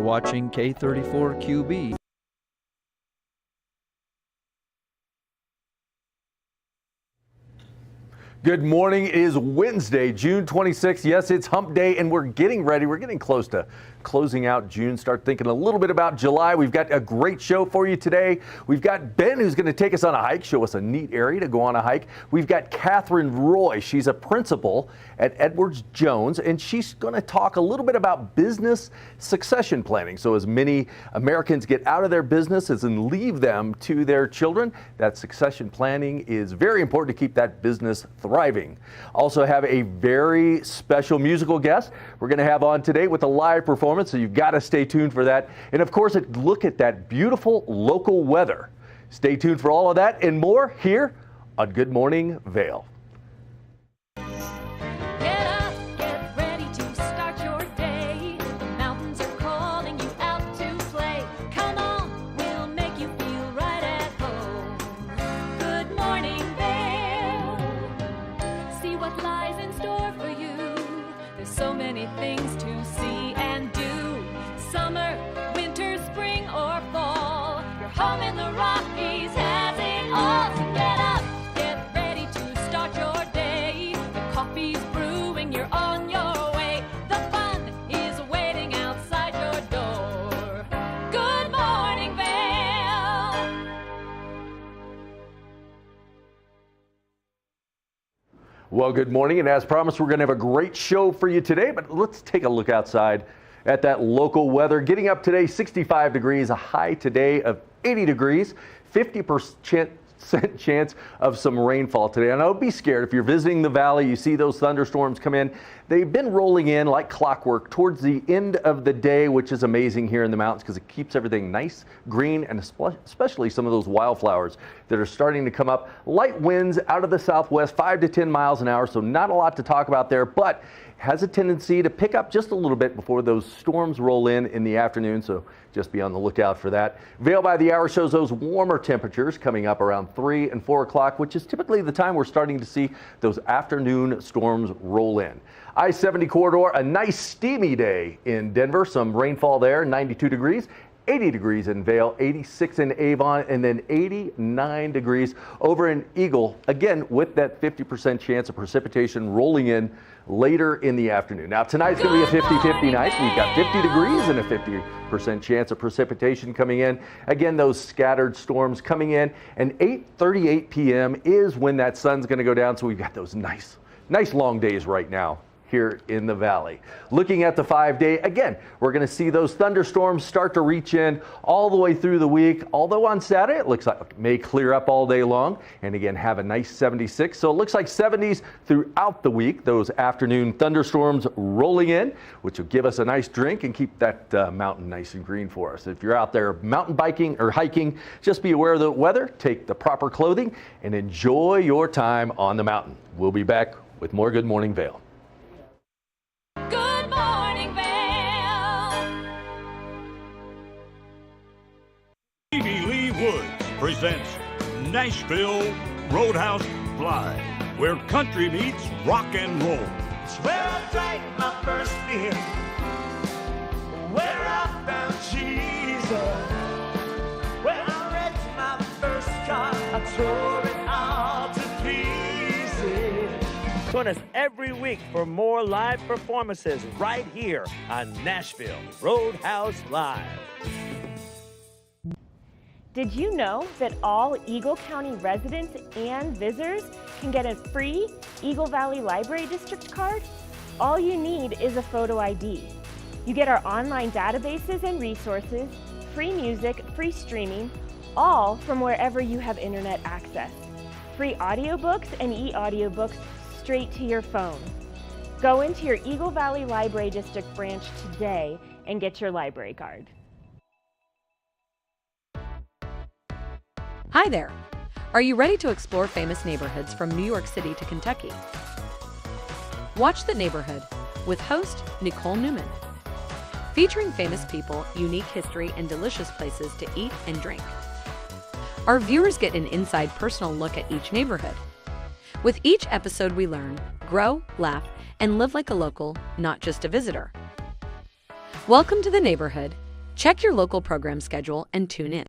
watching K34QB. Good morning. It is Wednesday, June 26th. Yes, it's hump day and we're getting ready. We're getting close to closing out June. Start thinking a little bit about July. We've got a great show for you today. We've got Ben who's going to take us on a hike, show us a neat area to go on a hike. We've got Catherine Roy. She's a principal at Edwards Jones and she's going to talk a little bit about business succession planning. So as many Americans get out of their businesses and leave them to their children, that succession planning is very important to keep that business thriving. Also have a very special musical guest we're going to have on today with a live performance, so you've got to stay tuned for that. And of course, look at that beautiful local weather. Stay tuned for all of that and more here on Good Morning Vail. Well, good morning, and as promised, we're going to have a great show for you today, but let's take a look outside at that local weather. Getting up today, 65 degrees, a high today of 80 degrees, 50% chance of some rainfall today. And don't be scared if you're visiting the valley, you see those thunderstorms come in. They've been rolling in like clockwork towards the end of the day, which is amazing here in the mountains because it keeps everything nice, green, and especially some of those wildflowers that are starting to come up. Light winds out of the southwest, 5 to 10 miles an hour, so not a lot to talk about there, but has a tendency to pick up just a little bit before those storms roll in the afternoon, so just be on the lookout for that. Vail by the Hour shows those warmer temperatures coming up around 3 and 4 o'clock, which is typically the time we're starting to see those afternoon storms roll in. I-70 corridor, a nice steamy day in Denver, some rainfall there, 92 degrees. 80 degrees in Vail, 86 in Avon, and then 89 degrees over in Eagle, again with that 50% chance of precipitation rolling in later in the afternoon. Now tonight's going to be a 50-50 night. We've got 50 degrees and a 50% chance of precipitation coming in. Again, those scattered storms coming in, and 8:38 p.m. is when that sun's going to go down, so we've got those nice long days right now here in the valley. Looking at the 5-day, again, we're going to see those thunderstorms start to reach in all the way through the week, although on Saturday it looks like it may clear up all day long and again have a nice 76. So it looks like 70s throughout the week, those afternoon thunderstorms rolling in, which will give us a nice drink and keep that mountain nice and green for us. If you're out there mountain biking or hiking, just be aware of the weather, take the proper clothing, and enjoy your time on the mountain. We'll be back with more Good Morning Vail. Presents Nashville Roadhouse Live, where country meets rock and roll. It's where I drank my first beer, where I found Jesus, where I wrecked my first car, I tore it all to pieces. Join us every week for more live performances right here on Nashville Roadhouse Live. Did you know that all Eagle County residents and visitors can get a free Eagle Valley Library District card? All you need is a photo ID. You get our online databases and resources, free music, free streaming, all from wherever you have internet access. Free audiobooks and e-audiobooks straight to your phone. Go into your Eagle Valley Library District branch today and get your library card. Hi there! Are you ready to explore famous neighborhoods from New York City to Kentucky? Watch The Neighborhood with host Nicole Newman. Featuring famous people, unique history, and delicious places to eat and drink. Our viewers get an inside personal look at each neighborhood. With each episode we learn, grow, laugh, and live like a local, not just a visitor. Welcome to The Neighborhood, Check your local program schedule and tune in.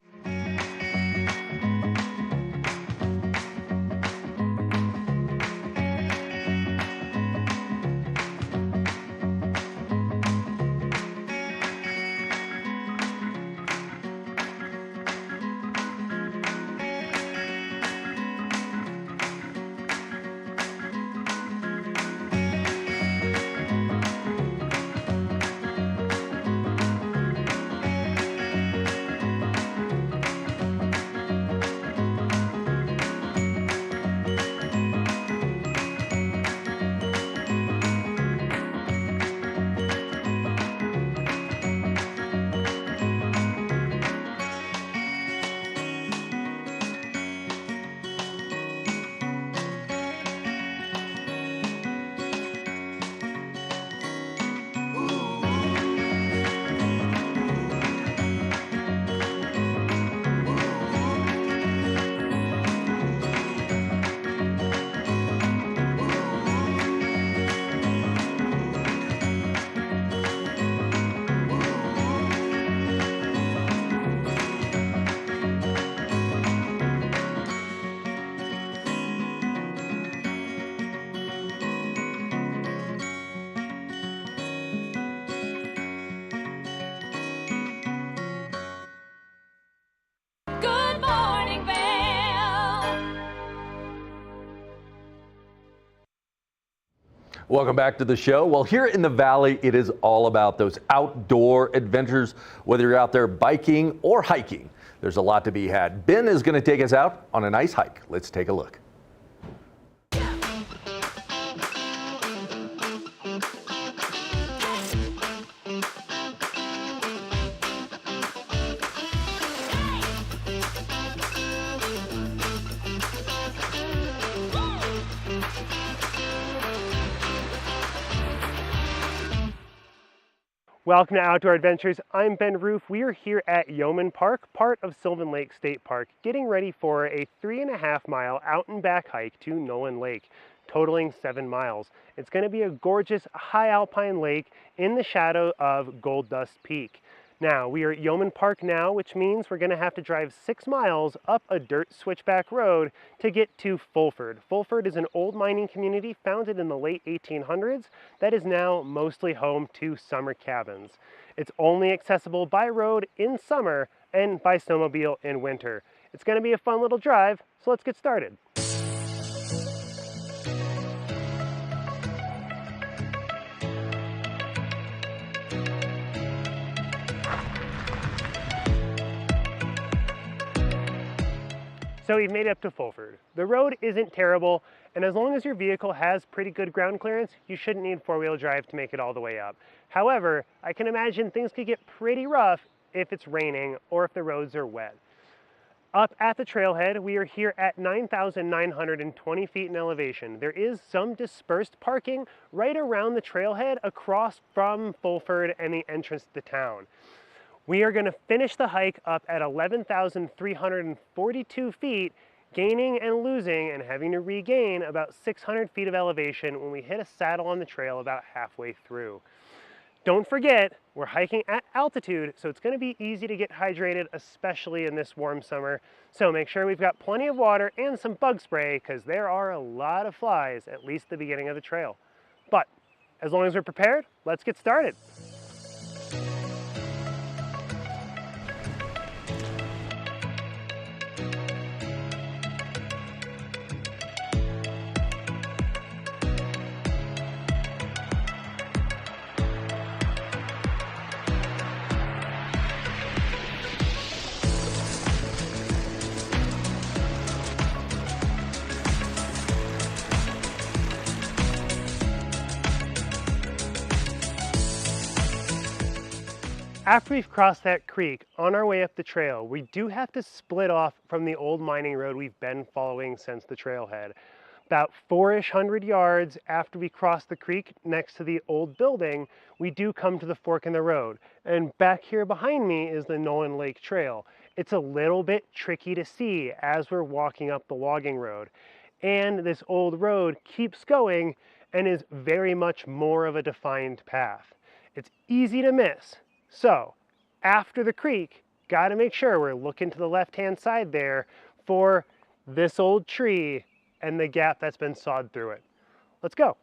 Good morning, Vail. Welcome back to the show. Well, here in the Valley, it is all about those outdoor adventures, whether you're out there biking or hiking. There's a lot to be had. Ben is going to take us out on a nice hike. Let's take a look. Welcome to Outdoor Adventures. I'm Ben Roof. We are here at Yeoman Park, part of Sylvan Lake State Park, getting ready for a 3.5 mile out and back hike to Nolan Lake, totaling 7 miles. It's going to be a gorgeous high alpine lake in the shadow of Gold Dust Peak. Now, we are at Yeoman Park now, which means we're going to have to drive 6 miles up a dirt switchback road to get to Fulford. Fulford is an old mining community founded in the late 1800s that is now mostly home to summer cabins. It's only accessible by road in summer and by snowmobile in winter. It's going to be a fun little drive, so let's get started. So we've made it up to Fulford. The road isn't terrible, and as long as your vehicle has pretty good ground clearance, you shouldn't need four-wheel drive to make it all the way up. However, I can imagine things could get pretty rough if it's raining or if the roads are wet. Up at the trailhead, we are here at 9,920 feet in elevation. There is some dispersed parking right around the trailhead across from Fulford and the entrance to the town. We are going to finish the hike up at 11,342 feet, gaining and losing and having to regain about 600 feet of elevation when we hit a saddle on the trail about halfway through. Don't forget, we're hiking at altitude, so it's going to be easy to get hydrated, especially in this warm summer. So make sure we've got plenty of water and some bug spray, because there are a lot of flies, at least the beginning of the trail. But as long as we're prepared, let's get started. After we've crossed that creek, on our way up the trail, we do have to split off from the old mining road we've been following since the trailhead. About 400 yards after we cross the creek next to the old building, we do come to the fork in the road. And back here behind me is the Nolan Lake Trail. It's a little bit tricky to see as we're walking up the logging road. And this old road keeps going and is very much more of a defined path. It's easy to miss. So, after the creek, got to make sure we're looking to the left-hand side there for this old tree and the gap that's been sawed through it. Let's go.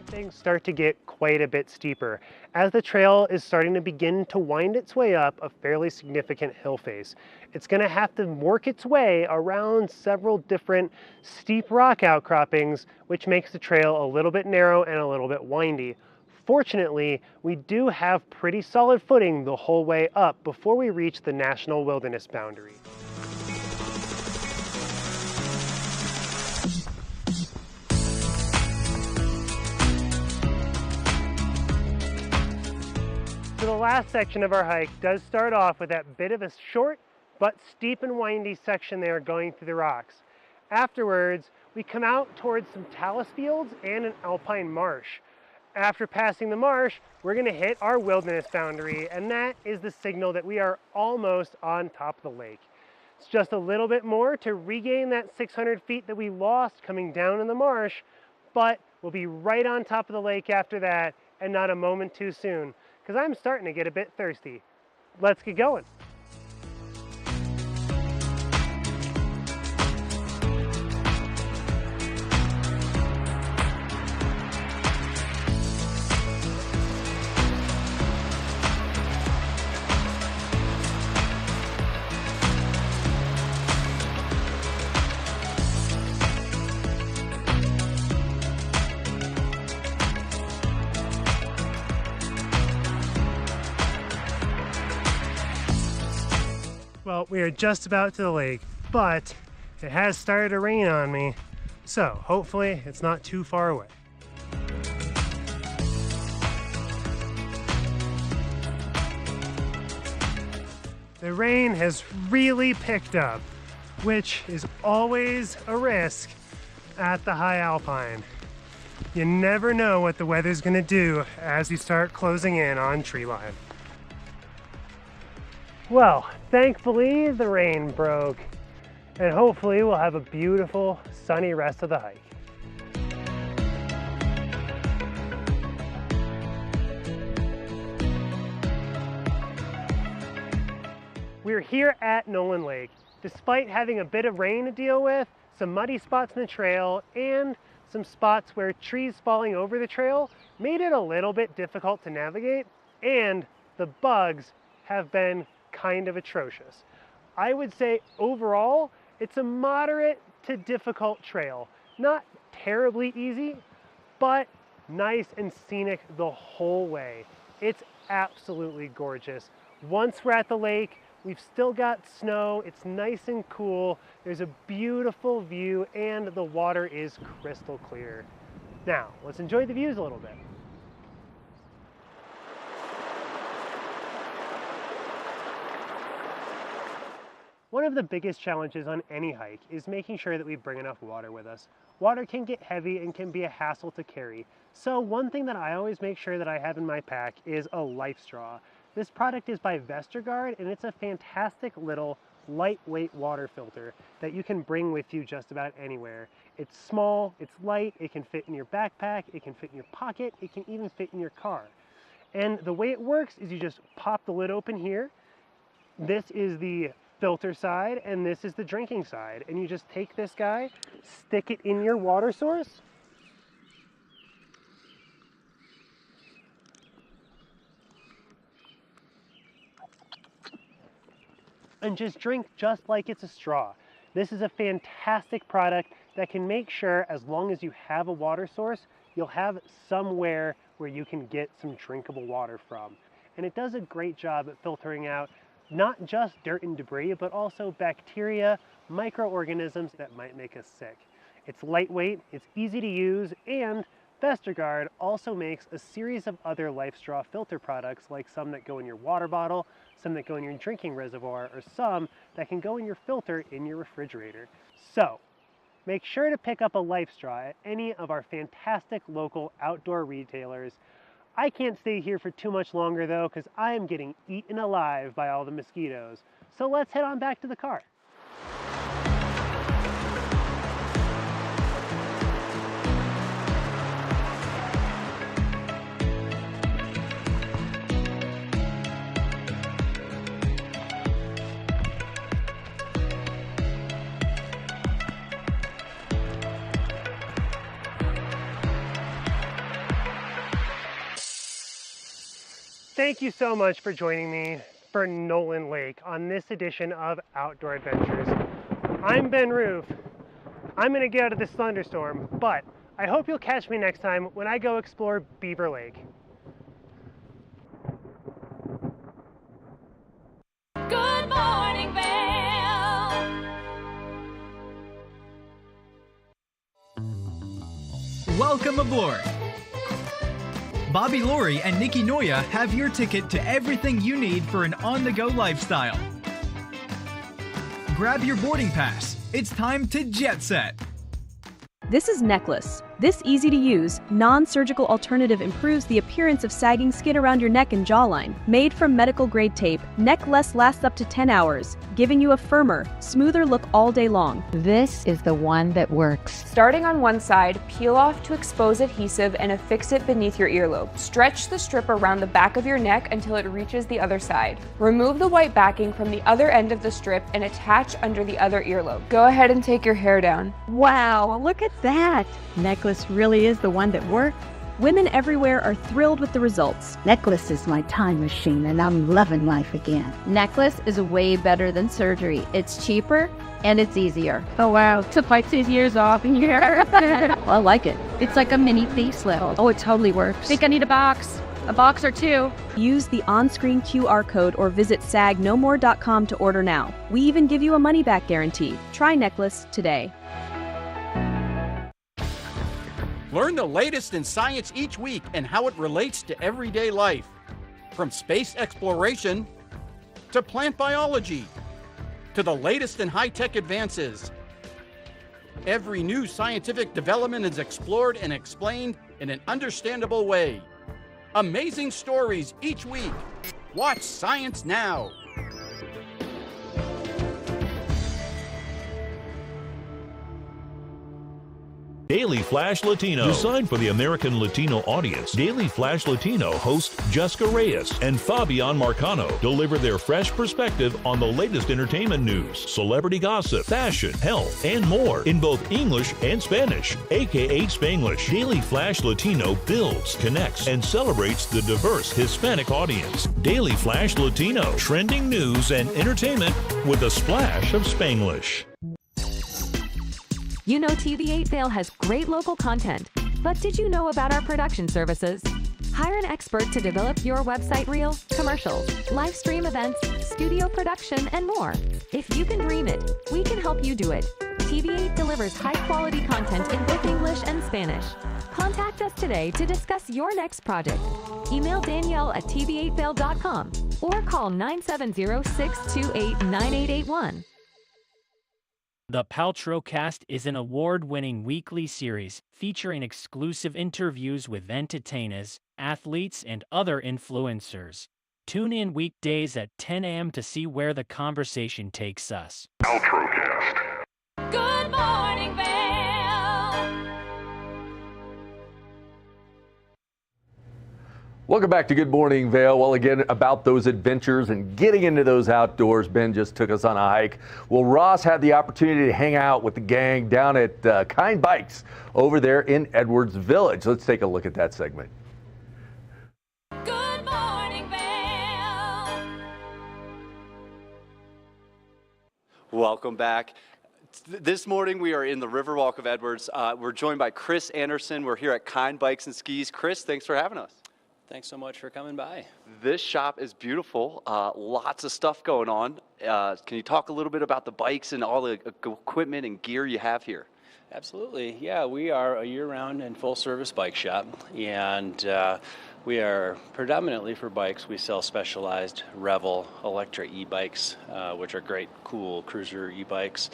Things start to get quite a bit steeper as the trail is starting to begin to wind its way up a fairly significant hill face. It's going to have to work its way around several different steep rock outcroppings, which makes the trail a little bit narrow and a little bit windy. Fortunately, we do have pretty solid footing the whole way up before we reach the National Wilderness boundary. So the last section of our hike does start off with that bit of a short but steep and windy section there going through the rocks. Afterwards, we come out towards some talus fields and an alpine marsh. After passing the marsh, we're going to hit our wilderness boundary, and that is the signal that we are almost on top of the lake. It's just a little bit more to regain that 600 feet that we lost coming down in the marsh, but we'll be right on top of the lake after that, and not a moment too soon, because I'm starting to get a bit thirsty. Let's get going. Well, we are just about to the lake, but it has started to rain on me, so hopefully it's not too far away. The rain has really picked up, which is always a risk at the high alpine. You never know what the weather's gonna do as you start closing in on tree line. Well, thankfully the rain broke, and hopefully we'll have a beautiful sunny rest of the hike. We're here at Nolan Lake. Despite having a bit of rain to deal with, some muddy spots in the trail, and some spots where trees falling over the trail made it a little bit difficult to navigate, and the bugs have been kind of atrocious. I would say overall, it's a moderate to difficult trail. Not terribly easy, but nice and scenic the whole way. It's absolutely gorgeous. Once we're at the lake, we've still got snow, it's nice and cool, there's a beautiful view, and the water is crystal clear. Now, let's enjoy the views a little bit. One of the biggest challenges on any hike is making sure that we bring enough water with us. Water can get heavy and can be a hassle to carry. So one thing that I always make sure that I have in my pack is a life straw. This product is by Vestergaard, and it's a fantastic little lightweight water filter that you can bring with you just about anywhere. It's small, it's light, it can fit in your backpack, it can fit in your pocket, it can even fit in your car. And the way it works is you just pop the lid open here. This is the filter side, and this is the drinking side. And you just take this guy, stick it in your water source, and just drink just like it's a straw. This is a fantastic product that can make sure, as long as you have a water source, you'll have somewhere where you can get some drinkable water from. And it does a great job at filtering out not just dirt and debris, but also bacteria, microorganisms that might make us sick. It's lightweight, it's easy to use, and Vestergaard also makes a series of other Life Straw filter products, like some that go in your water bottle, some that go in your drinking reservoir, or some that can go in your filter in your refrigerator. So, make sure to pick up a life straw at any of our fantastic local outdoor retailers. I can't stay here for too much longer though, because I am getting eaten alive by all the mosquitoes. So let's head on back to the car. Thank you so much for joining me for Nolan Lake on this edition of Outdoor Adventures. I'm Ben Roof. I'm gonna get out of this thunderstorm, but I hope you'll catch me next time when I go explore Beaver Lake. Good morning, Vail. Welcome aboard. Bobby Laurie and Nikki Noya have your ticket to everything you need for an on-the-go lifestyle. Grab your boarding pass. It's time to jet set. This is Necklace. This easy-to-use, non-surgical alternative improves the appearance of sagging skin around your neck and jawline. Made from medical-grade tape, Necklace lasts up to 10 hours, giving you a firmer, smoother look all day long. This is the one that works. Starting on one side, peel off to expose adhesive and affix it beneath your earlobe. Stretch the strip around the back of your neck until it reaches the other side. Remove the white backing from the other end of the strip and attach under the other earlobe. Go ahead and take your hair down. Wow, look at that. Necklace really is the one that works. Women everywhere are thrilled with the results. Necklace is my time machine and I'm loving life again. Necklace is way better than surgery. It's cheaper and it's easier. Oh wow, to fight 2 years off in here. Well, I like it. It's like a mini facelift. Oh, it totally works. Think I need a box or two. Use the on-screen QR code or visit sagnomore.com to order now. We even give you a money-back guarantee. Try Necklace today. Learn the latest in science each week and how it relates to everyday life. From space exploration to plant biology to the latest in high-tech advances. Every new scientific development is explored and explained in an understandable way. Amazing stories each week. Watch Science Now. Daily Flash Latino. Designed for the American Latino audience, Daily Flash Latino hosts Jessica Reyes and Fabian Marcano deliver their fresh perspective on the latest entertainment news, celebrity gossip, fashion, health, and more in both English and Spanish, aka Spanglish. Daily Flash Latino builds, connects, and celebrates the diverse Hispanic audience. Daily Flash Latino, trending news and entertainment with a splash of Spanglish. You know TV8 Vail has great local content, but did you know about our production services? Hire an expert to develop your website reel, commercials, live stream events, studio production, and more. If you can dream it, we can help you do it. TV8 delivers high-quality content in both English and Spanish. Contact us today to discuss your next project. Email Danielle at tv8vail.com or call 970-628-9881. The Paltrow Cast is an award-winning weekly series featuring exclusive interviews with entertainers, athletes, and other influencers. Tune in weekdays at 10 a.m. to see where the conversation takes us. Paltrow Cast. Good morning, Vail. Welcome back to Good Morning Vail. Well, again, about those adventures and getting into those outdoors. Ben just took us on a hike. Well, Ross had the opportunity to hang out with the gang down at Kind Bikes over there in Edwards Village. Let's take a look at that segment. Good morning, Vail. Welcome back. This morning we are in the Riverwalk of Edwards. We're joined by Chris Anderson. We're here at Kind Bikes and Skis. Chris, thanks for having us. Thanks so much for coming by. This shop is beautiful. Lots of stuff going on. Can you talk a little bit about the bikes and all the equipment and gear you have here? Absolutely. Yeah, we are a year-round and full-service bike shop, and we are predominantly for bikes. We sell specialized Revel electric e-bikes, which are great, cool cruiser e-bikes,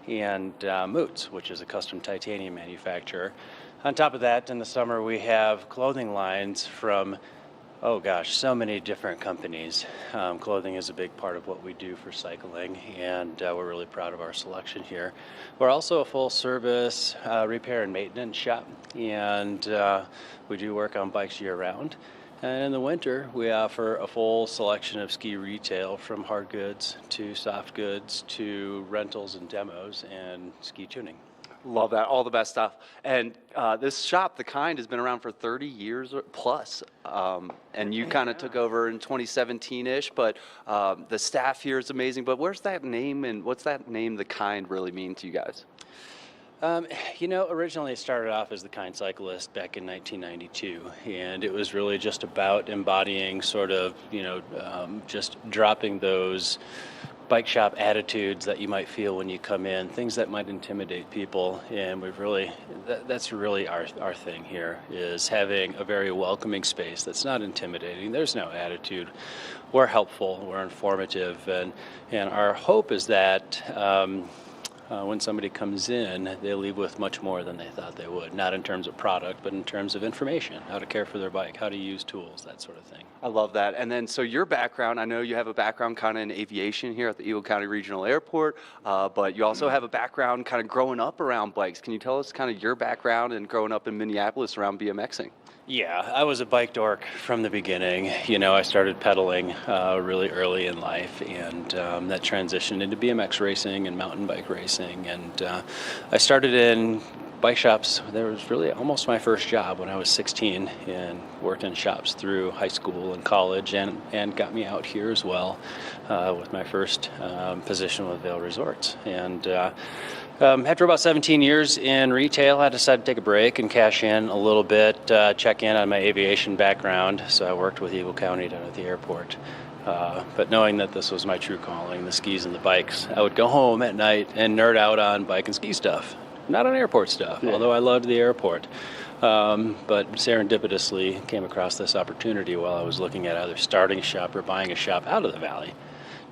and Moots, which is a custom titanium manufacturer. On top of that, in the summer, we have clothing lines from oh gosh, so many different companies. Clothing is a big part of what we do for cycling, and we're really proud of our selection here. We're also a full-service repair and maintenance shop, and we do work on bikes year-round. And in the winter, we offer a full selection of ski retail, from hard goods to soft goods to rentals and demos and ski tuning. Love that. All the best stuff. And this shop, The Kind, has been around for 30 years plus. And you kind of took over in 2017-ish, but the staff here is amazing. But where's that name, and what's that name, The Kind, really mean to you guys? You know, originally it started off as The Kind Cyclist back in 1992, and it was really just about embodying sort of, you know, just dropping those bike shop attitudes that you might feel when you come in, things that might intimidate people. And we've really, that's really our thing here, is having a very welcoming space that's not intimidating. There's no attitude. We're helpful, we're informative, and our hope is that when somebody comes in, they leave with much more than they thought they would, not in terms of product, but in terms of information, how to care for their bike, how to use tools, that sort of thing. I love that. And then, so your background, I know you have a background kind of in aviation here at the Eagle County Regional Airport, but you also have a background kind of growing up around bikes. Can you tell us kind of your background and growing up in Minneapolis around BMXing? Yeah, I was a bike dork from the beginning. You know, I started pedaling really early in life, and that transitioned into BMX racing and mountain bike racing. And I started in bike shops. There was really almost my first job when I was 16, and worked in shops through high school and college, and got me out here as well with my first position with Vail Resorts. And after about 17 years in retail, I decided to take a break and cash in a little bit, check in on my aviation background. So I worked with Eagle County down at the airport. But knowing that this was my true calling, the skis and the bikes, I would go home at night and nerd out on bike and ski stuff. Not on airport stuff, although I loved the airport. But serendipitously came across this opportunity while I was looking at either starting a shop or buying a shop out of the valley.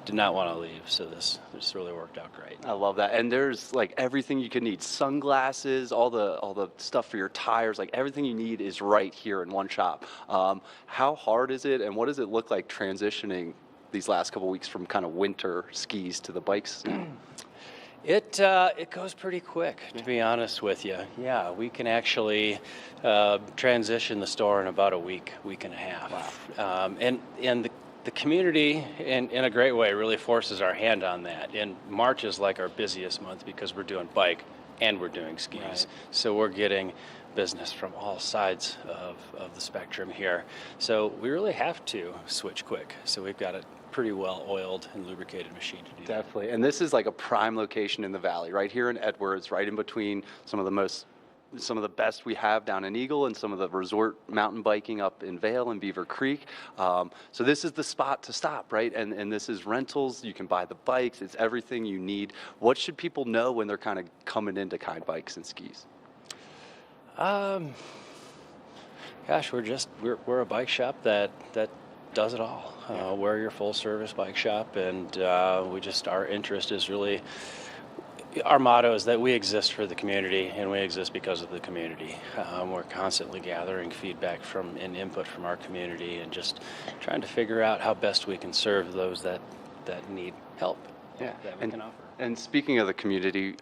Did not want to leave, so this really worked out great. I love that. And there's like everything you could need: sunglasses, all the stuff for your tires, like everything you need is right here in one shop. How hard is it, and what does it look like transitioning these last couple weeks from kind of winter skis to the bikes? It goes pretty quick, to be honest with you. Yeah, we can actually transition the store in about a week and a half. Wow. And the community, in a great way, really forces our hand on that. And March is like our busiest month because we're doing bike and we're doing skis. Right. So we're getting business from all sides of the spectrum here. So we really have to switch quick. So we've got a pretty well-oiled and lubricated machine to do that. Definitely. And this is like a prime location in the valley, right here in Edwards, right in between some of the best we have down in Eagle and some of the resort mountain biking up in Vail and Beaver Creek. So this is the spot to stop, right? And this is rentals. You can buy the bikes. It's everything you need. What should people know when they're kind of coming into Kind Bikes and Skis? Gosh, we're a bike shop that does it all. We're your full service bike shop, and our interest is really, our motto is that we exist for the community, and we exist because of the community. We're constantly gathering feedback and input from our community, and just trying to figure out how best we can serve those that need help that we can offer. And speaking of the community,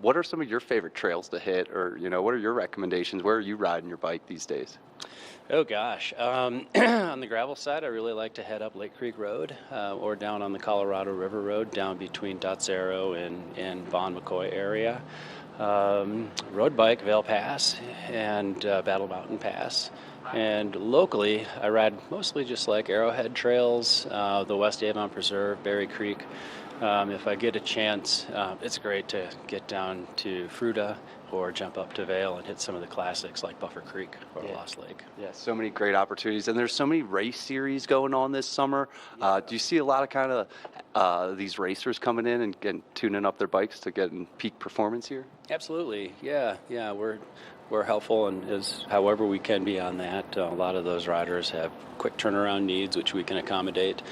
what are some of your favorite trails to hit, or what are your recommendations? Where are you riding your bike these days? Oh gosh, on the gravel side, I really like to head up Lake Creek Road or down on the Colorado River Road, down between Dots Arrow and Vaughn McCoy area. Road bike, Vail Pass and Battle Mountain Pass. And locally, I ride mostly just like Arrowhead trails, the West Avon Preserve, Berry Creek. If I get a chance, it's great to get down to Fruta or jump up to Vail and hit some of the classics like Buffer Creek or Lost Lake. Yeah, so many great opportunities, and there's so many race series going on this summer. Do you see a lot of kind of these racers coming in and tuning up their bikes to get in peak performance here? Absolutely, yeah. We're helpful and as however we can be on that. A lot of those riders have quick turnaround needs, which we can accommodate.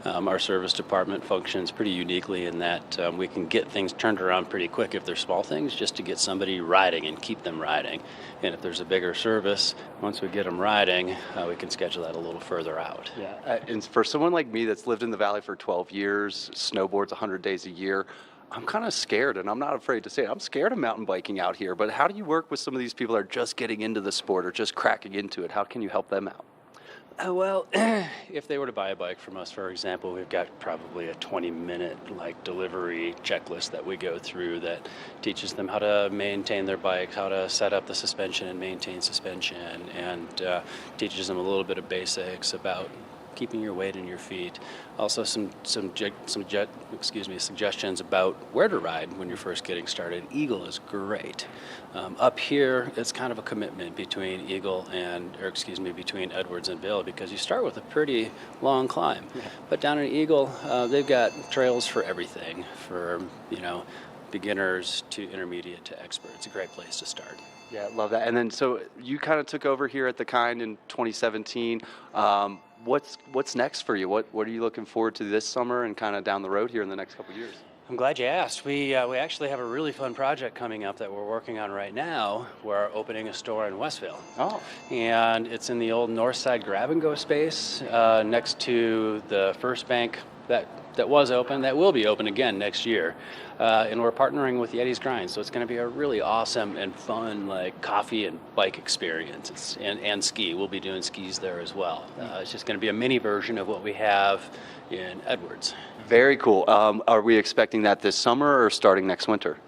Our service department functions pretty uniquely in that we can get things turned around pretty quick if they're small things, just to get somebody riding and keep them riding. And if there's a bigger service, once we get them riding, we can schedule that a little further out. Yeah, and for someone like me that's lived in the Valley for 12 years, snowboards 100 days a year, I'm kind of scared, and I'm not afraid to say it. I'm scared of mountain biking out here, but how do you work with some of these people that are just getting into the sport or just cracking into it? How can you help them out? Well, if they were to buy a bike from us, for example, we've got probably a 20-minute delivery checklist that we go through that teaches them how to maintain their bike, how to set up the suspension and maintain suspension, and teaches them a little bit of basics about keeping your weight in your feet. Also some suggestions about where to ride when you're first getting started. Eagle is great. Up here, it's kind of a commitment between between Edwards and Vail, because you start with a pretty long climb. Yeah. But down in Eagle, they've got trails for everything, for beginners to intermediate to expert. It's a great place to start. Yeah, love that. And then so you kind of took over here at the Kind in 2017. What's next for you? What are you looking forward to this summer and kind of down the road here in the next couple of years? I'm glad you asked. We actually have a really fun project coming up that we're working on right now. We're opening a store in Westville. Oh. And it's in the old North Side Grab and Go space next to the First Bank that was open, that will be open again next year. And we're partnering with Yeti's Grind, so it's going to be a really awesome and fun coffee and bike experience. And ski. We'll be doing skis there as well. It's just going to be a mini version of what we have in Edwards. Very cool. Are we expecting that this summer or starting next winter?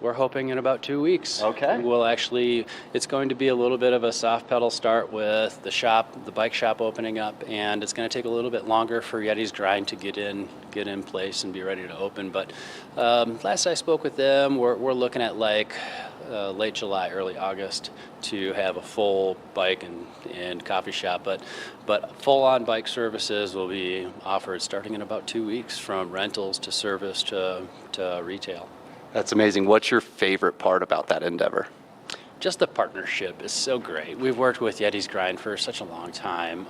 We're hoping in about 2 weeks. Okay. It's going to be a little bit of a soft pedal start with the bike shop opening up, and it's going to take a little bit longer for Yeti's Grind to get in place and be ready to open. But last I spoke with them, we're looking at late July, early August to have a full bike and coffee shop. But full-on bike services will be offered starting in about 2 weeks, from rentals to service to retail. That's amazing. What's your favorite part about that endeavor? Just the partnership is so great. We've worked with Yeti's Grind for such a long time,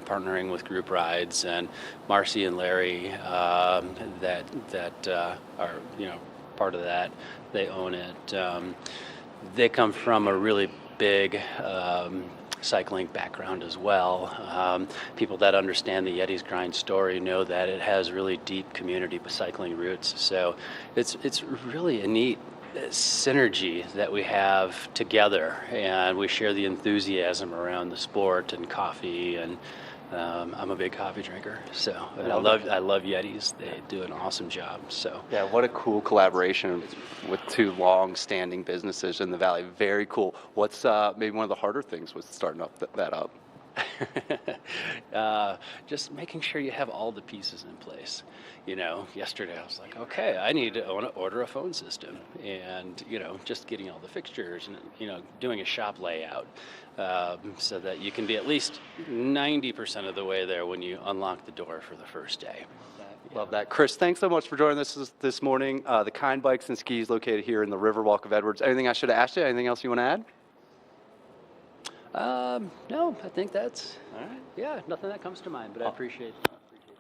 partnering with group rides, and Marcy and Larry that are part of that. They own it. They come from a really big cycling background as well. People that understand the Yeti's Grind story know that it has really deep community cycling roots. So it's really a neat synergy that we have together, and we share the enthusiasm around the sport and coffee, and I'm a big coffee drinker, so I love Yetis. They do an awesome job. So yeah, what a cool collaboration with two long-standing businesses in the Valley. Very cool. What's maybe one of the harder things with starting that up? Just making sure you have all the pieces in place. Yesterday I was like, okay, I want to order a phone system, and just getting all the fixtures and doing a shop layout so that you can be at least 90% of the way there when you unlock the door for the first day. Love that. Chris, thanks so much for joining us this morning. The Kind Bikes and Skis located here in the Riverwalk of Edwards. Anything I should have asked you? Anything else you want to add? No, I think that's all right. Yeah, nothing that comes to mind, but I appreciate it.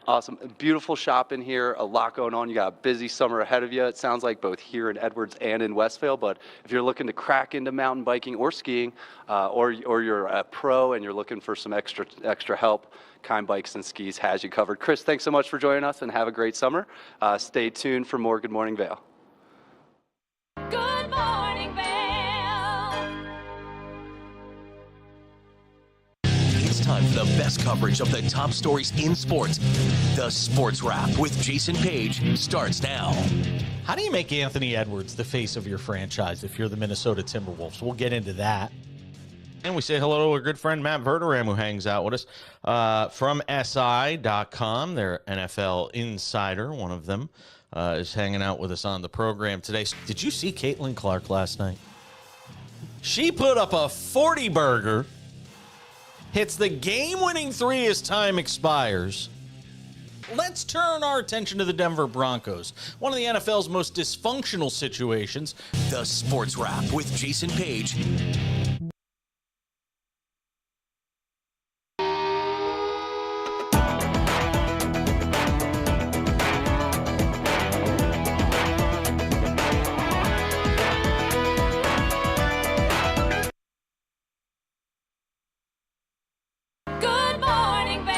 Awesome. Beautiful shop in here. A lot going on. You got a busy summer ahead of you. It sounds like both here in Edwards and in Westville. But if you're looking to crack into mountain biking or skiing, or you're a pro and you're looking for some extra help, Kind Bikes and Skis has you covered. Chris, thanks so much for joining us, and have a great summer. Stay tuned for more Good Morning Vail. Good morning, Vail. It's time for the best coverage of the top stories in sports. The Sports Wrap with Jason Page starts now. How do you make Anthony Edwards the face of your franchise if you're the Minnesota Timberwolves? We'll get into that. And we say hello to our good friend Matt Verderam, who hangs out with us from SI.com. Their NFL insider, one of them, is hanging out with us on the program today. Did you see Caitlin Clark last night? She put up a 40-burger, hits the game-winning three as time expires. Let's turn our attention to the Denver Broncos, one of the NFL's most dysfunctional situations. The Sports Wrap with Jason Page. Good morning, Vail.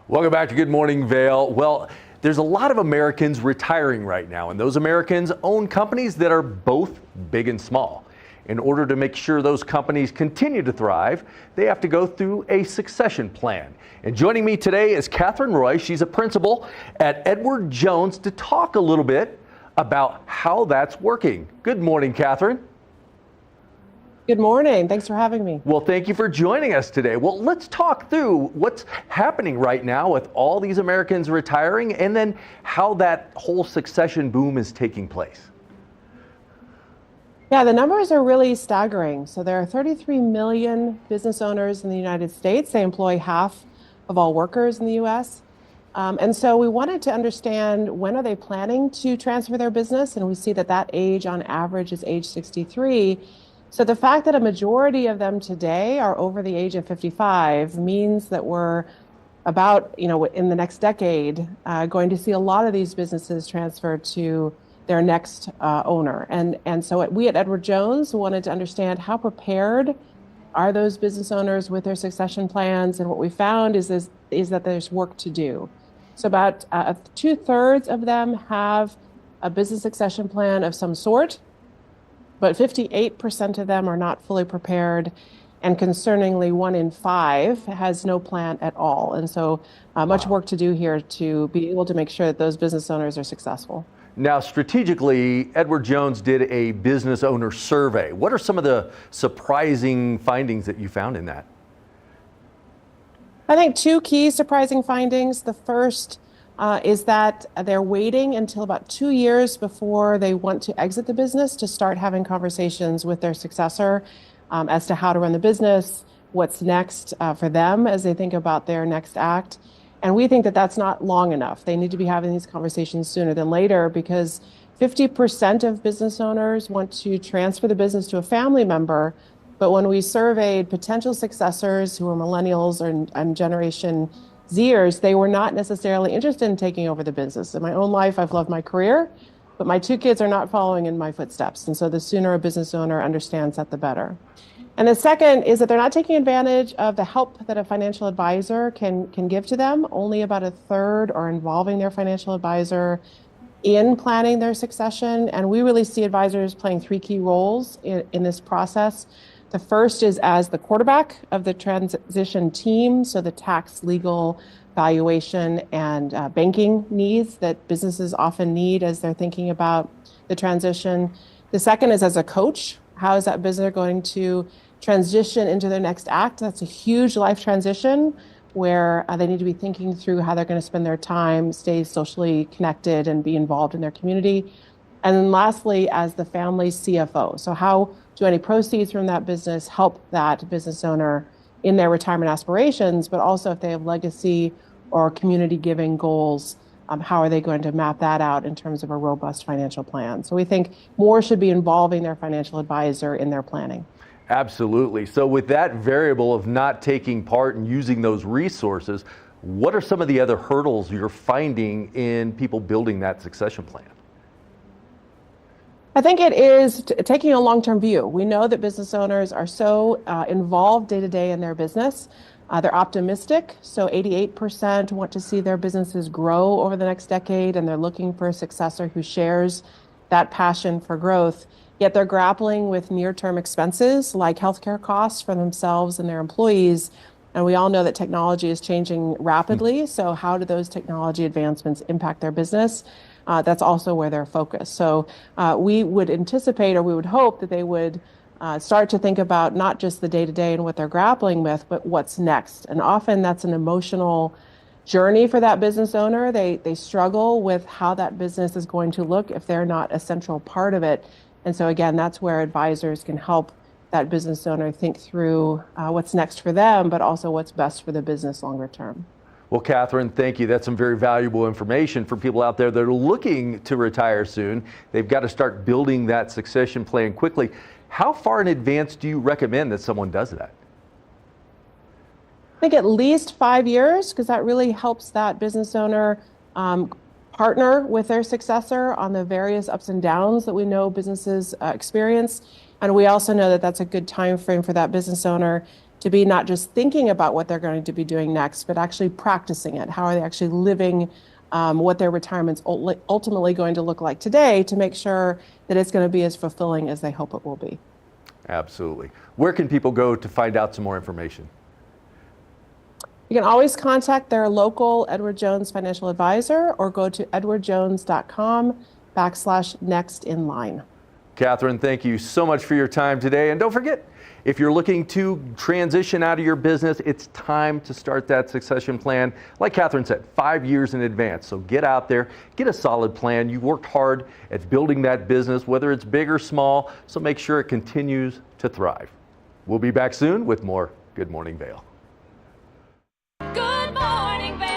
Welcome back to Good Morning Vail. Well, there's a lot of Americans retiring right now, and those Americans own companies that are both big and small. In order to make sure those companies continue to thrive, they have to go through a succession plan. And joining me today is Catherine Roy. She's a principal at Edward Jones to talk a little bit about how that's working. Good morning, Catherine. Good morning. Thanks for having me. Well, thank you for joining us today. Well, let's talk through what's happening right now with all these Americans retiring and then how that whole succession boom is taking place. Yeah, the numbers are really staggering. So there are 33 million business owners in the United States. They employ half of all workers in the U.S. And so we wanted to understand, when are they planning to transfer their business? And we see that that age on average is age 63. So the fact that a majority of them today are over the age of 55 means that we're about, in the next decade, going to see a lot of these businesses transferred to their next owner. And so we at Edward Jones wanted to understand, how prepared are those business owners with their succession plans? And what we found is that there's work to do. So about 2/3 of them have a business succession plan of some sort, but 58% of them are not fully prepared. And concerningly, 1 in 5 has no plan at all. And so much work to do here to be able to make sure that those business owners are successful. Now, strategically, Edward Jones did a business owner survey. What are some of the surprising findings that you found in that? I think 2 key surprising findings. The first is that they're waiting until about 2 years before they want to exit the business to start having conversations with their successor as to how to run the business, what's next for them as they think about their next act. And we think that that's not long enough. They need to be having these conversations sooner than later, because 50% of business owners want to transfer the business to a family member. But when we surveyed potential successors who are millennials and Generation Zers, they were not necessarily interested in taking over the business. In my own life, I've loved my career, but my 2 kids are not following in my footsteps. And so the sooner a business owner understands that, the better. And the second is that they're not taking advantage of the help that a financial advisor can give to them. Only about 1/3 are involving their financial advisor in planning their succession. And we really see advisors playing 3 key roles in this process. The first is as the quarterback of the transition team, so the tax, legal, valuation, and banking needs that businesses often need as they're thinking about the transition. The second is as a coach. How is that business going to transition into their next act? That's a huge life transition where they need to be thinking through how they're going to spend their time, stay socially connected, and be involved in their community. And then lastly, as the family CFO. So how do any proceeds from that business help that business owner in their retirement aspirations, but also if they have legacy or community giving goals, how are they going to map that out in terms of a robust financial plan? So we think more should be involving their financial advisor in their planning. Absolutely. So with that variable of not taking part and using those resources, what are some of the other hurdles you're finding in people building that succession plan? I think it is taking a long-term view. We know that business owners are so involved day-to-day in their business. They're optimistic. So 88% want to see their businesses grow over the next decade, and they're looking for a successor who shares that passion for growth. Yet they're grappling with near-term expenses like healthcare costs for themselves and their employees. And we all know that technology is changing rapidly. So how do those technology advancements impact their business? That's also where they're focused. So we would anticipate, or we would hope, that they would start to think about not just the day-to-day and what they're grappling with, but what's next. And often that's an emotional journey for that business owner. They struggle with how that business is going to look if they're not a central part of it. And so again, that's where advisors can help that business owner think through what's next for them, but also what's best for the business longer term. Well, Catherine, thank you. That's some very valuable information for people out there that are looking to retire soon. They've got to start building that succession plan quickly. How far in advance do you recommend that someone does that? I think at least 5 years, because that really helps that business owner partner with their successor on the various ups and downs that we know businesses experience. And we also know that that's a good time frame for that business owner to be not just thinking about what they're going to be doing next, but actually practicing it. How are they actually living what their retirement's ultimately going to look like today to make sure that it's going to be as fulfilling as they hope it will be. Absolutely. Where can people go to find out some more information? You can always contact their local Edward Jones financial advisor or go to edwardjones.com/nextinline. Catherine, thank you so much for your time today. And don't forget, if you're looking to transition out of your business, it's time to start that succession plan. Like Catherine said, 5 years in advance. So get out there, get a solid plan. You worked hard at building that business, whether it's big or small, so make sure it continues to thrive. We'll be back soon with more Good Morning Vail. Good morning, Vail.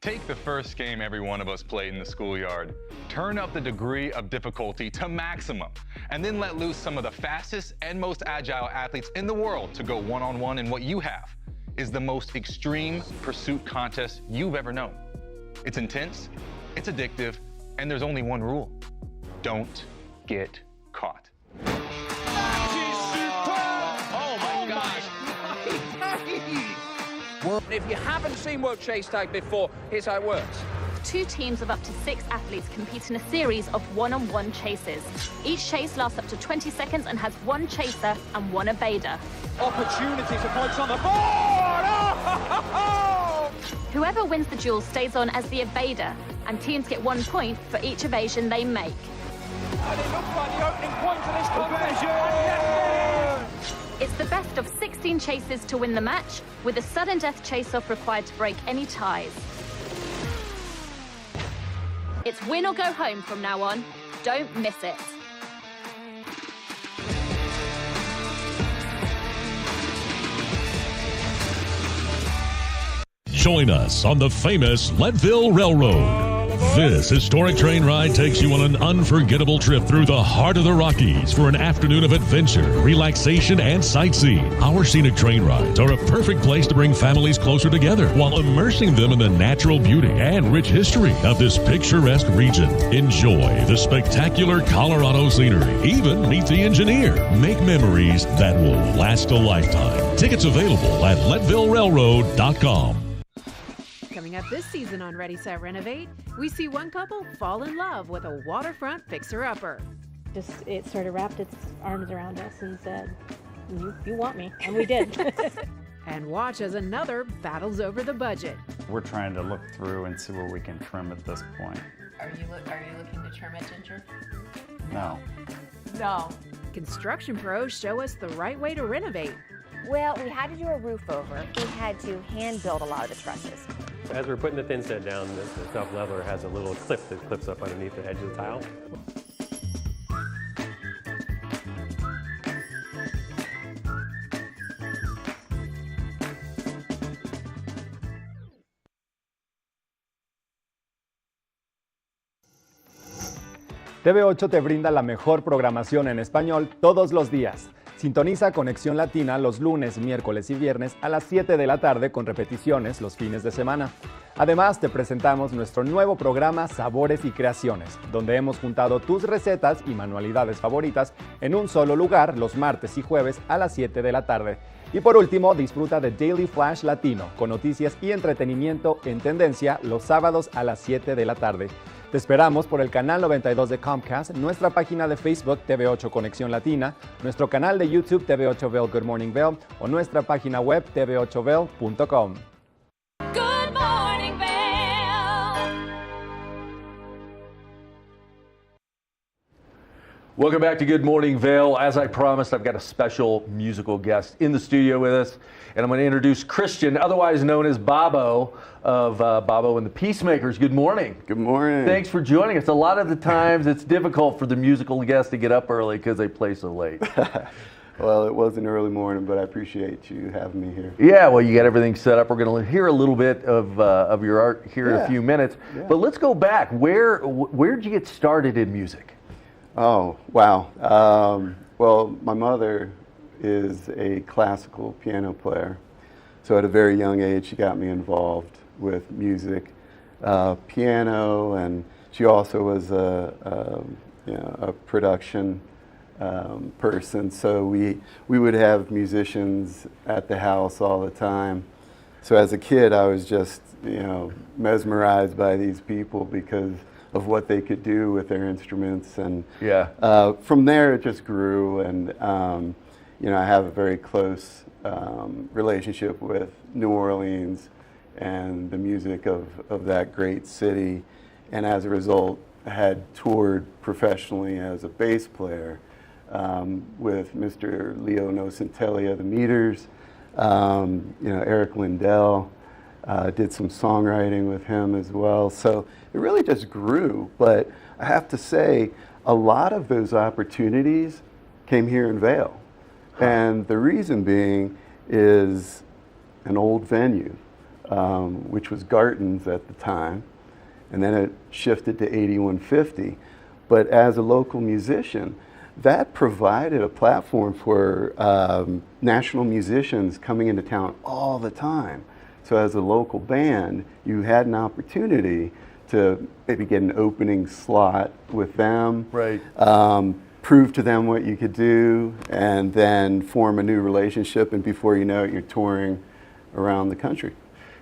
Take the first game every one of us played in the schoolyard. Turn up the degree of difficulty to maximum, and then let loose some of the fastest and most agile athletes in the world to go one-on-one in what you have is the most extreme pursuit contest you've ever known. It's intense, it's addictive, and there's only one rule. Don't get caught. If you haven't seen World Chase Tag before, here's how it works. 2 teams of up to 6 athletes compete in a series of one-on-one chases. Each chase lasts up to 20 seconds and has 1 chaser and 1 evader. Opportunity to points on the board! Oh! Whoever wins the duel stays on as the evader, and teams get 1 point for each evasion they make. And it looks like the opening point of this contest. It's the best of 16 chases to win the match, with a sudden death chase-off required to break any ties. It's win or go home from now on. Don't miss it. Join us on the famous Leadville Railroad. This historic train ride takes you on an unforgettable trip through the heart of the Rockies for an afternoon of adventure, relaxation, and sightseeing. Our scenic train rides are a perfect place to bring families closer together while immersing them in the natural beauty and rich history of this picturesque region. Enjoy the spectacular Colorado scenery. Even meet the engineer. Make memories that will last a lifetime. Tickets available at LeadvilleRailroad.com. Coming up this season on Ready, Set, Renovate, we see one couple fall in love with a waterfront fixer-upper. It sort of wrapped its arms around us and said, you want me, and we did. And watch as another battles over the budget. We're trying to look through and see where we can trim at this point. Are you looking to trim it, Ginger? No. No. Construction pros show us the right way to renovate. Well, we had to do a roof over. We had to hand build a lot of the trusses. As we're putting the thin set down, the self-leveler has a little clip that clips up underneath the edge of the tile. TV8 te brinda la mejor programación en español todos los días. Sintoniza Conexión Latina los lunes, miércoles y viernes a las 7 de la tarde con repeticiones los fines de semana. Además, te presentamos nuestro nuevo programa Sabores y Creaciones, donde hemos juntado tus recetas y manualidades favoritas en un solo lugar los martes y jueves a las 7 de la tarde. Y por último, disfruta de Daily Flash Latino, con noticias y entretenimiento en tendencia los sábados a las 7 de la tarde. Te esperamos por el canal 92 de Comcast, nuestra página de Facebook TV8 Conexión Latina, nuestro canal de YouTube TV8 Vail Good Morning Vail o nuestra página web tv8vail.com. Good morning, Vail. Welcome back to Good Morning Vail. As I promised, I've got a special musical guest in the studio with us, and I'm going to introduce Christian, otherwise known as Bobo, of Bobo and the Peacemakers. Good morning. Good morning. Thanks for joining us. A lot of the times it's difficult for the musical guests to get up early because they play so late. Well, it was an early morning, but I appreciate you having me here. Yeah, well, you got everything set up. We're going to hear a little bit of your art here in a few minutes. Yeah. But let's go back. Where'd you get started in music? Oh, wow. Well, my mother is a classical piano player. So at a very young age, she got me involved with music, piano, and she also was a production person. So we would have musicians at the house all the time. So as a kid, I was just, mesmerized by these people because of what they could do with their instruments, and from there it just grew. And I have a very close relationship with New Orleans and the music of that great city, and as a result, I had toured professionally as a bass player with Mr. Leo Nocentelli, the Meters, Eric Lindell. Did some songwriting with him as well. So it really just grew. But I have to say, a lot of those opportunities came here in Vail. And the reason being is an old venue, which was Garton's at the time. And then it shifted to 8150. But as a local musician, that provided a platform for national musicians coming into town all the time. So as a local band, you had an opportunity to maybe get an opening slot with them, right? Prove to them what you could do, and then form a new relationship. And before you know it, you're touring around the country.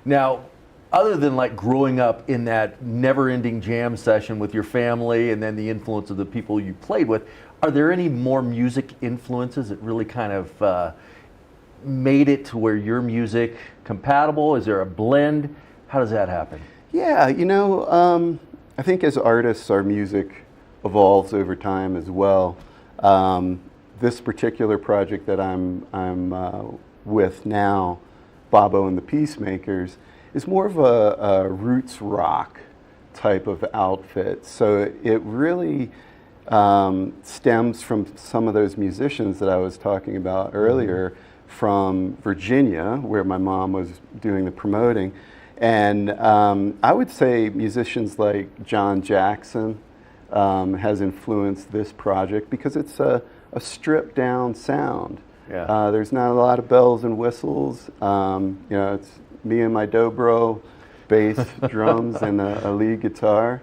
Now, other than like growing up in that never-ending jam session with your family and then the influence of the people you played with, are there any more music influences that really kind of made it to where your music compatible? Is there a blend? How does that happen? Yeah, I think as artists, our music evolves over time as well. This particular project that I'm with now, Bobo and the Peacemakers, is more of a roots rock type of outfit. So it really stems from some of those musicians that I was talking about earlier, from Virginia, where my mom was doing the promoting. And I would say musicians like John Jackson has influenced this project because it's a stripped down sound. Yeah. There's not a lot of bells and whistles. It's me and my dobro, bass, drums, and a lead guitar.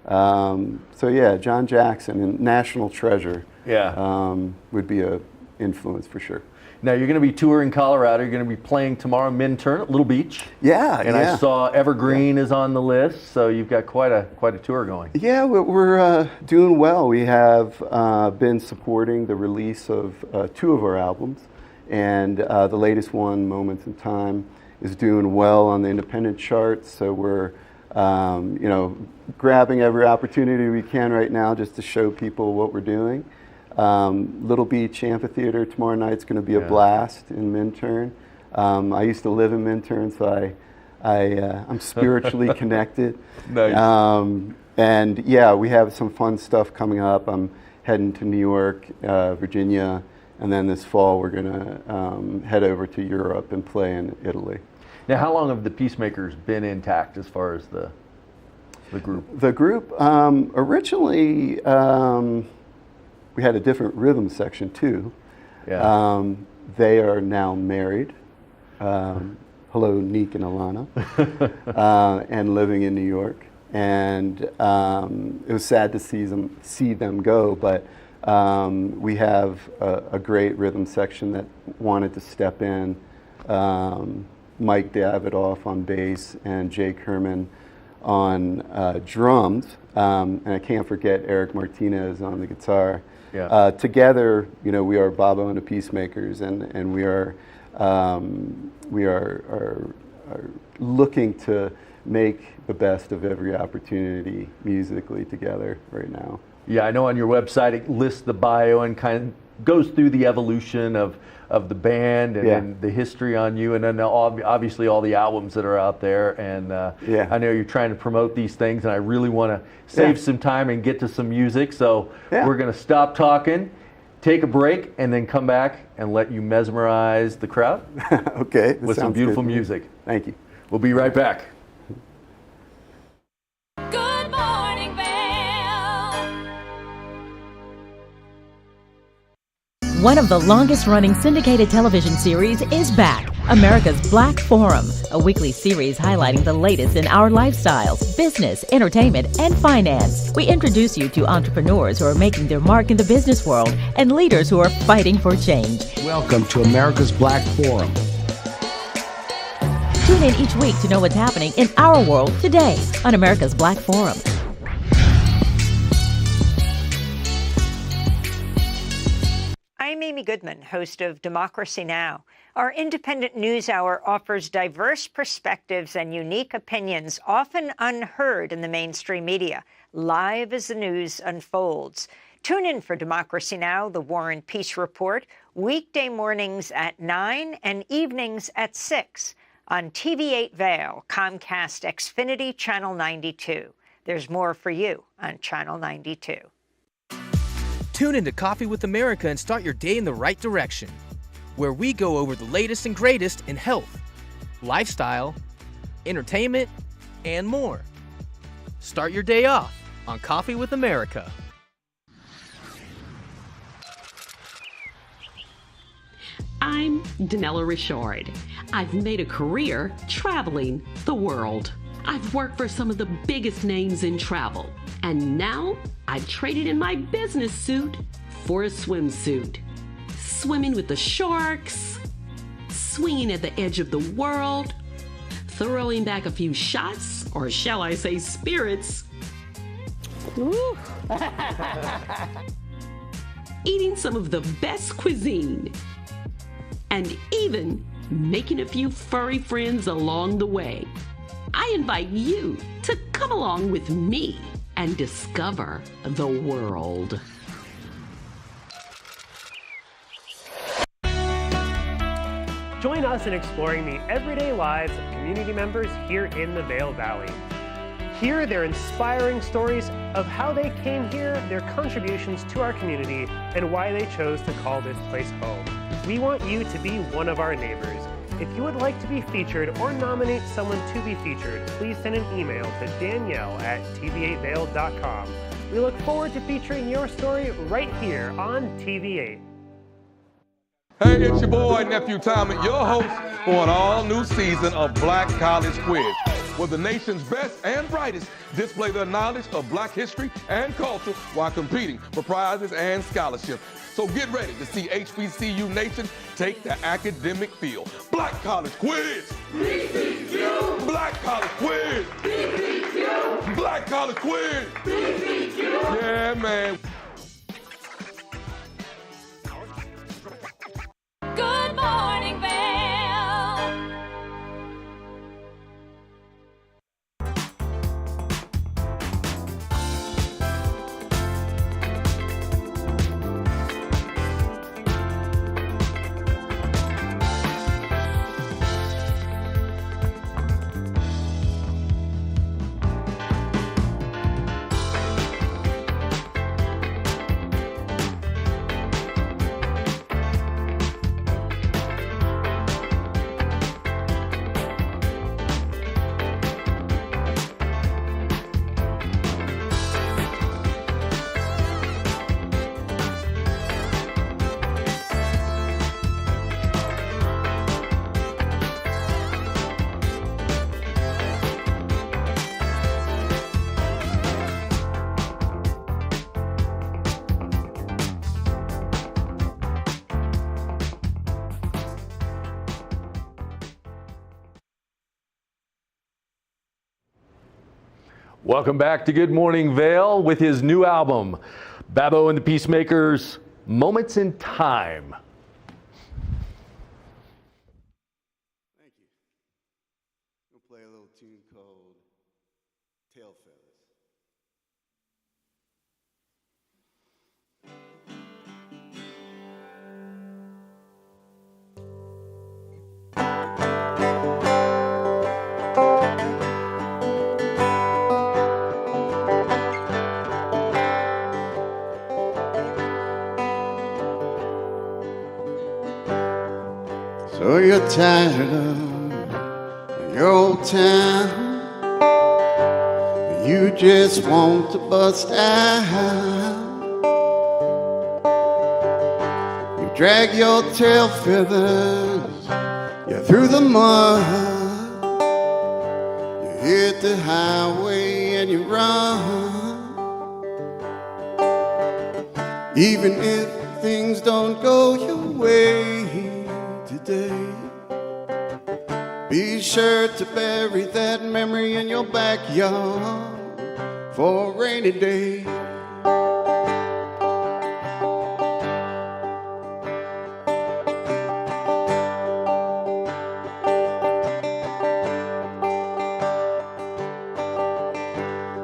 So yeah, John Jackson and National Treasure would be a influence for sure. Now you're going to be touring Colorado. You're going to be playing tomorrow Minturn at Little Beach. Yeah, and I saw Evergreen is on the list, so you've got quite a tour going. Yeah, we're doing well. We have been supporting the release of 2 of our albums, and the latest one, Moments in Time, is doing well on the independent charts. So we're grabbing every opportunity we can right now just to show people what we're doing. Little Beach Amphitheater tomorrow night's going to be a blast in Minturn. I used to live in Minturn, so I'm spiritually connected. Nice. And yeah, we have some fun stuff coming up. I'm heading to New York, Virginia, and then this fall we're going to head over to Europe and play in Italy. Now, how long have the Peacemakers been intact as far as the group? The group originally. We had a different rhythm section too. Yeah. They are now married. Hello, Neek and Alana, and living in New York. And it was sad to see them go, but we have a great rhythm section that wanted to step in. Mike Davidoff on bass and Jake Herman on drums, and I can't forget Eric Martinez on the guitar. Yeah. Together, we are Bobo and the Peacemakers, and we are looking to make the best of every opportunity musically together right now. Yeah, I know on your website it lists the bio and kind of goes through the evolution of the band and, and the history on you, and then obviously all the albums that are out there. And I know you're trying to promote these things, and I really want to save some time and get to some music. So we're going to stop talking, take a break, and then come back and let you mesmerize the crowd. Okay. With some beautiful music. Thank you. We'll be right back. Good morning, Vail. One of the longest-running syndicated television series is back, America's Black Forum, a weekly series highlighting the latest in our lifestyles, business, entertainment, and finance. We introduce you to entrepreneurs who are making their mark in the business world and leaders who are fighting for change. Welcome to America's Black Forum. Tune in each week to know what's happening in our world today on America's Black Forum. I'm Amy Goodman, host of Democracy Now! Our independent news hour offers diverse perspectives and unique opinions, often unheard in the mainstream media, live as the news unfolds. Tune in for Democracy Now!, the War and Peace Report, weekday mornings at 9 and evenings at 6 on TV8 Vail, Comcast Xfinity Channel 92. There's more for you on Channel 92. Tune into Coffee with America and start your day in the right direction, where we go over the latest and greatest in health, lifestyle, entertainment, and more. Start your day off on Coffee with America. I'm Danella Richard. I've made a career traveling the world. I've worked for some of the biggest names in travel, and now I've traded in my business suit for a swimsuit. Swimming with the sharks, swinging at the edge of the world, throwing back a few shots, or shall I say spirits. Eating some of the best cuisine, and even making a few furry friends along the way. I invite you to come along with me and discover the world. Join us in exploring the everyday lives of community members here in the Vail Valley. Hear their inspiring stories of how they came here, their contributions to our community, and why they chose to call this place home. We want you to be one of our neighbors. If you would like to be featured or nominate someone to be featured, please send an email to danielle@tv8vail.com. We look forward to featuring your story right here on TV8. Hey, it's your boy, Nephew Tommy, your host for an all-new season of Black College Quiz, where the nation's best and brightest display their knowledge of Black history and culture while competing for prizes and scholarships. So get ready to see HBCU Nation take the academic field. Black College Quiz! BCQ! Black College Quiz! BCQ! Black College Quiz! BCQ! Yeah, man. Good morning, Vail. Welcome back to Good Morning Vail with his new album, Babo and the Peacemakers, Moments in Time. Thank you. We'll play a little tune called Tail Feathers. tired of your old town. You just want to bust out. You drag your tail feathers, you're through the mud. You hit the highway and you run. Even if things don't go your way today, be sure to bury that memory in your backyard for a rainy day.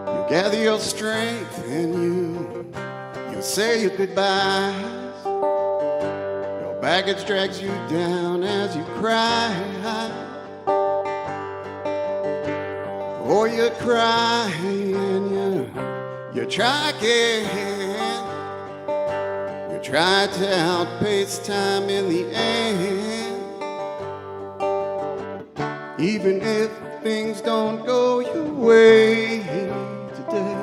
You gather your strength and you say your goodbyes. Your baggage drags you down as you cry. Oh, you're crying and you try again. You try to outpace time in the end. Even if things don't go your way today,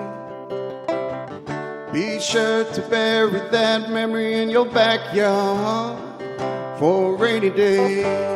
be sure to bury that memory in your backyard for a rainy day.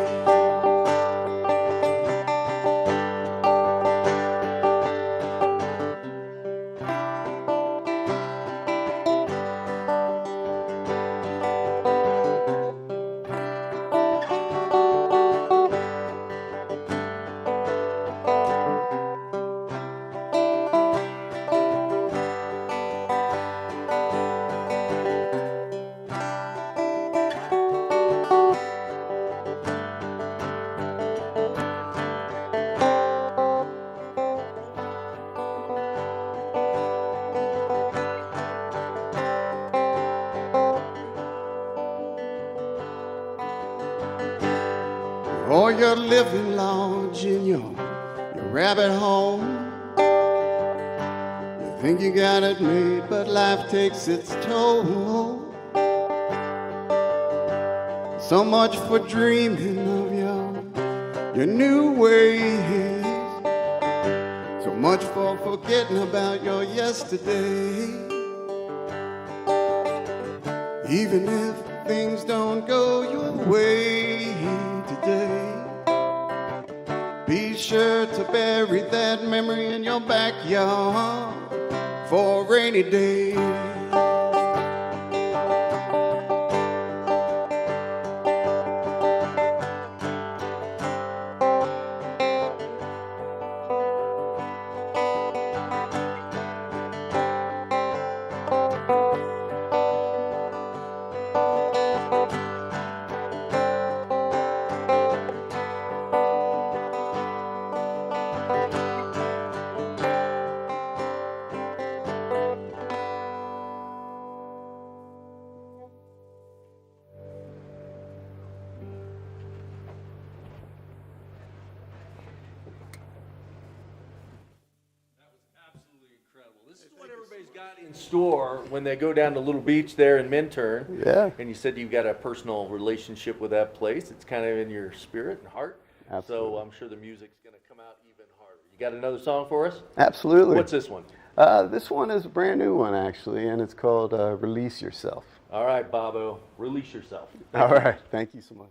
Or you're living large in your rabbit hole. You think you got it made, but life takes its toll. So much for dreaming of your new ways. So much for forgetting about your yesterday. Even if things don't go your way today, be sure to bury that memory in your backyard for a rainy day. In store when they go down to Little Beach there in Minturn. Yeah. And you said you've got a personal relationship with that place. It's kind of in your spirit and heart. Absolutely. So I'm sure the music's going to come out even harder. You got another song for us? Absolutely. What's this one? This one is a brand new one, actually, and it's called Release Yourself. All right, Bobo, release yourself. All right. Thank you so much.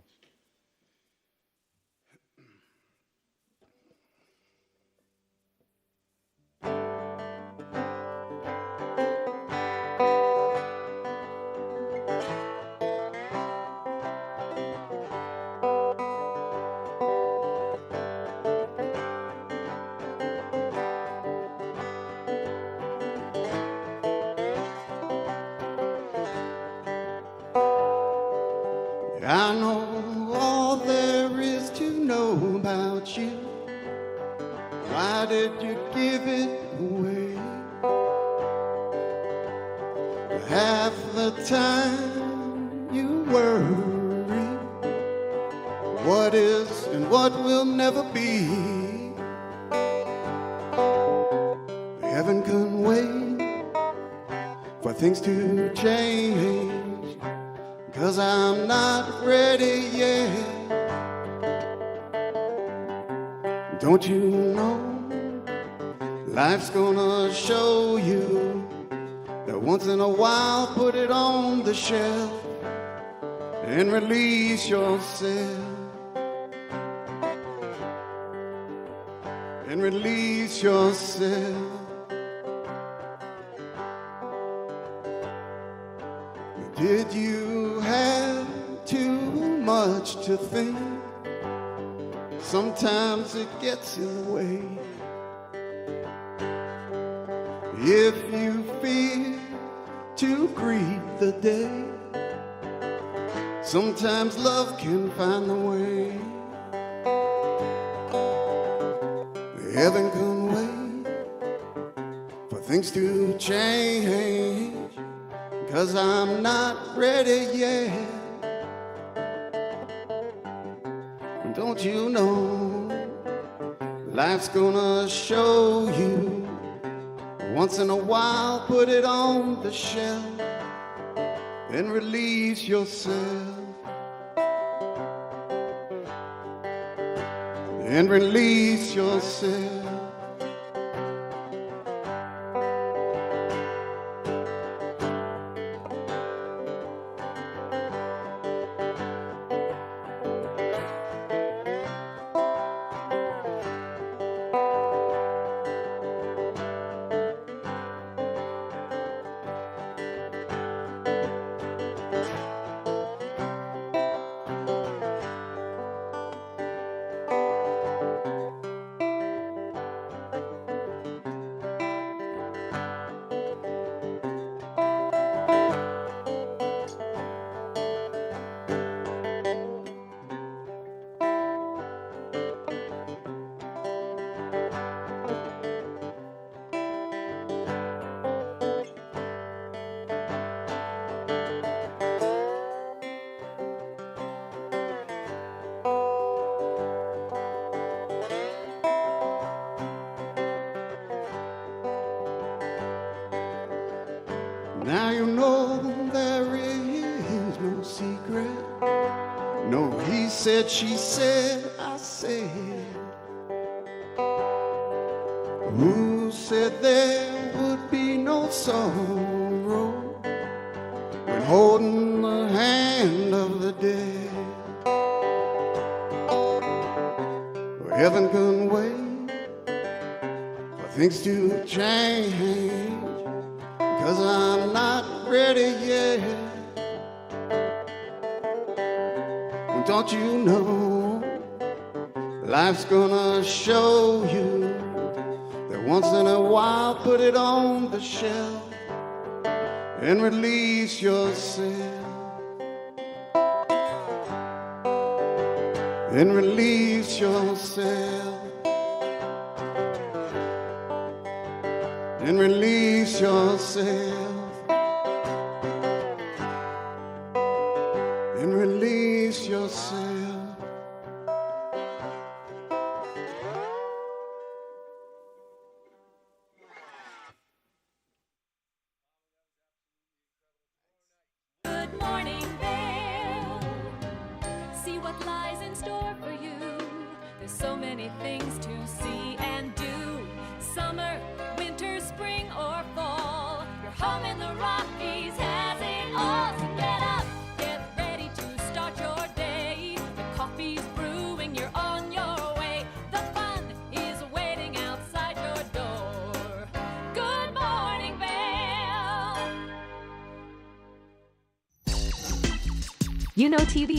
I know all there is to know about you. Why did you give it away? Half the time you worry what is and what will never be. Heaven couldn't wait for things to change, 'cause I'm not ready yet. Don't you know life's gonna show you that once in a while put it on the shelf and release yourself. And release yourself. Did you have too much to think? Sometimes it gets in the way. If you fear to greet the day, sometimes love can find the way. Heaven can wait for things to change, 'cause I'm not ready yet. Don't you know life's gonna show you once in a while put it on the shelf and release yourself. And release yourself. Now you know there is no secret. No he said, she said, I said. Who said there would be no sorrow when holding the hand of the dead? Well, heaven can wait for things to change, 'cause I'm not ready yet. Don't you know life's gonna show you that once in a while put it on the shelf and release yourself. And release yourself. And release yourself. And release yourself. Good morning, Vail. See what lies in store for you. There's so many things to see and do. Summer, winter, spring, or fall. Your home in the Rockies has it all. So get up, get ready to start your day. The coffee's brewing, you're on your way. The fun is waiting outside your door. Good morning, Vail. You know TV